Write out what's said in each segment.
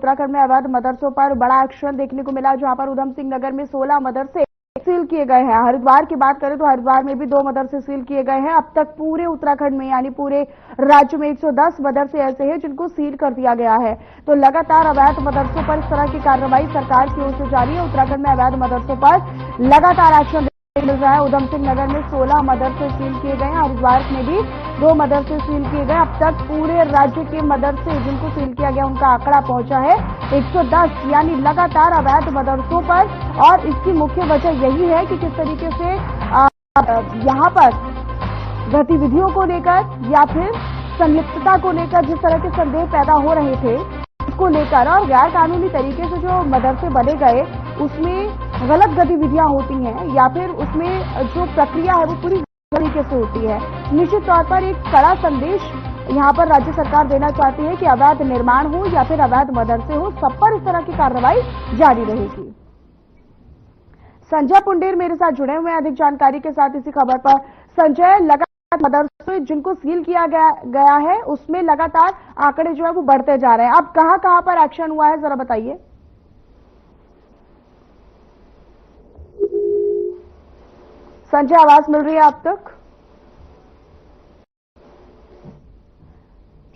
उत्तराखंड में अवैध मदरसों पर बड़ा एक्शन देखने को मिला, जहां पर उधम सिंह नगर में 16 मदरसे सील किए गए हैं। हरिद्वार की बात करें तो हरिद्वार में भी 2 मदरसे सील किए गए हैं। अब तक पूरे उत्तराखंड में यानी पूरे राज्य में 110 मदरसे ऐसे हैं जिनको सील कर दिया गया है। तो लगातार अवैध मदरसों पर इस तरह की कार्रवाई सरकार की ओर से जारी है। उत्तराखंड में अवैध मदरसों पर लगातार एक्शन मिल रहा है। उधम सिंह नगर में 16 मदरसे सील किए गए हैं। हरिद्वार में भी 2 मदरसे सील किए गए। अब तक पूरे राज्य के मदरसे जिनको सील किया गया उनका आंकड़ा पहुंचा है 110, यानी लगातार अवैध मदरसों पर। और इसकी मुख्य वजह यही है कि किस तरीके से यहां पर गतिविधियों को लेकर या फिर संलिप्तता को लेकर जिस तरह के संदेह पैदा हो रहे थे उसको लेकर, और गैर कानूनी तरीके से जो मदरसे बने गए उसमें गलत गतिविधियां होती हैं या फिर उसमें जो प्रक्रिया है वो पूरी तरीके से होती है। निश्चित तौर पर एक कड़ा संदेश यहां पर राज्य सरकार देना चाहती है कि अवैध निर्माण हो या फिर अवैध मदरसे हो, सब पर इस तरह की कार्रवाई जारी रहेगी। संजय पुंडेर मेरे साथ जुड़े हुए हैं अधिक जानकारी के साथ इसी खबर पर। संजय, लगातार मदरसे जिनको सील किया गया है उसमें लगातार आंकड़े जो है वो बढ़ते जा रहे हैं। अब कहां पर एक्शन हुआ है, जरा बताइए। संजय, आवाज मिल रही है आप तक?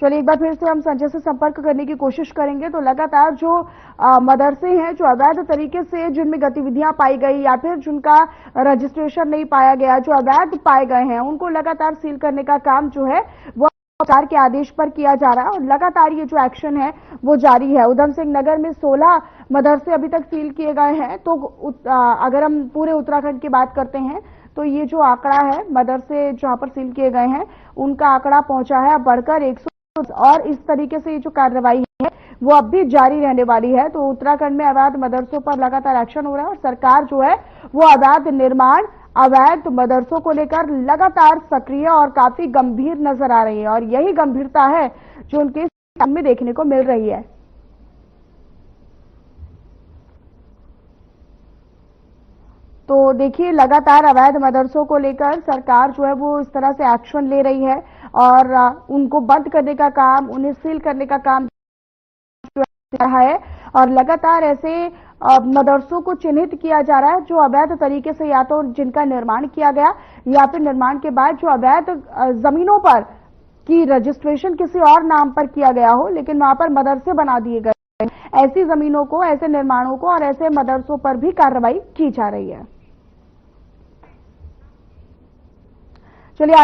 चलिए एक बार फिर से हम संजय से संपर्क करने की कोशिश करेंगे। तो लगातार जो मदरसे हैं जो अवैध तरीके से जिनमें गतिविधियां पाई गई या फिर जिनका रजिस्ट्रेशन नहीं पाया गया, जो अवैध पाए गए हैं उनको लगातार सील करने का काम जो है वो सरकार के आदेश पर किया जा रहा है और लगातार ये जो एक्शन है वो जारी है। उधम सिंह नगर में 16 मदरसे अभी तक सील किए गए हैं। तो अगर हम पूरे उत्तराखंड की बात करते हैं तो ये जो आंकड़ा है मदरसे जहां पर सील किए गए हैं उनका आंकड़ा पहुंचा है बढ़कर 100, और इस तरीके से ये जो कार्रवाई है वो अब भी जारी रहने वाली है। तो उत्तराखंड में अवैध मदरसों पर लगातार एक्शन हो रहा है और सरकार जो है वो अवैध निर्माण, अवैध मदरसों को लेकर लगातार सक्रिय और काफी गंभीर नजर आ रही है और यही गंभीरता है जो उनके सामने देखने को मिल रही है। तो देखिए लगातार अवैध मदरसों को लेकर सरकार जो है वो इस तरह से एक्शन ले रही है और उनको बंद करने का काम, उन्हें सील करने का काम रहा है और लगातार ऐसे मदरसों को चिन्हित किया जा रहा है जो अवैध तरीके से या तो जिनका निर्माण किया गया या फिर निर्माण के बाद जो अवैध जमीनों पर की रजिस्ट्रेशन किसी और नाम पर किया गया हो लेकिन वहां पर मदरसे बना दिए गए। ऐसी जमीनों को, ऐसे निर्माणों को और ऐसे मदरसों पर भी कार्रवाई की जा रही है। चलिए आगे